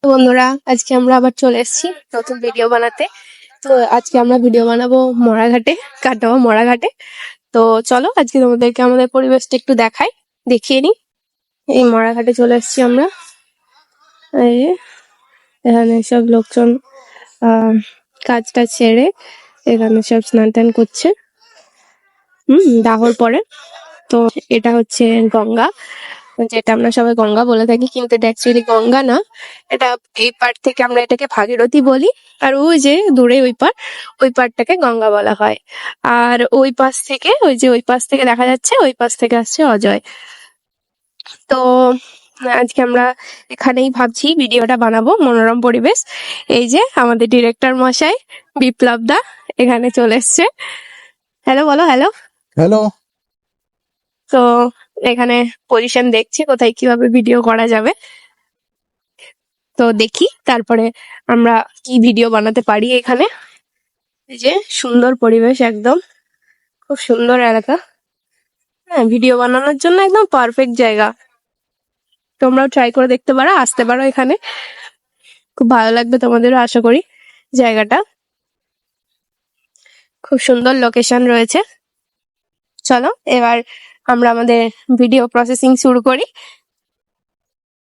তো বন্ধুরা, আজকে আমরা আবার চলে এসেছি নতুন ভিডিও বানাতে। তো আজকে আমরা ভিডিও বানাবো মরাঘাটে, কাটোয়া মরাঘাটে। তো চলো আজকে তোমাদেরকে আমাদের পরিবেশটা একটু দেখিয়ে নিই। এই মরাঘাটে চলে এসেছি আমরা। এই যে এখানে সব লোকজন কাজটা ছেড়ে এখানে সব স্নান টান করছে দাহর পরে। তো এটা হচ্ছে গঙ্গা, যেটা আমরা সবাই গঙ্গা বলে থাকি, কিন্তু এটা অ্যাকচুয়ালি গঙ্গা না। এটা এই পার থেকে আমরা এটাকে ভাগীরথী বলি, আর ওই যে দূরে ওই পারটাকে গঙ্গা বলা হয়। আর ওই পাশ থেকে, ওই পাশ থেকে দেখা যাচ্ছে, ওই পাশ থেকে আসছে অজয়। তো আজকে আমরা এখানেই ভাবছি ভিডিওটা বানাবো, মনোরম পরিবেশ। এই যে আমাদের ডিরেক্টর মশাই বিপ্লব দা এখানে চলে এসছে। হ্যালো বলো, হ্যালো। হ্যালো। তো এখানে পজিশন দেখছি কোথায় কিভাবে ভিডিও করা যাবে। তো দেখি তারপরে আমরা কি ভিডিও বানাতে পারি এখানে। এই যে সুন্দর পরিবেশ, একদম খুব সুন্দর এলাকা। হ্যাঁ, ভিডিও বানানোর জন্য একদম পারফেক্ট জায়গা। তোমরাও ট্রাই করে দেখতে পারো, আসতে পারো এখানে, খুব ভালো লাগবে তোমাদেরও আশা করি। জায়গাটা খুব সুন্দর লোকেশন রয়েছে। চলো এবার আমরা আমাদের ভিডিও প্রসেসিং শুরু করি।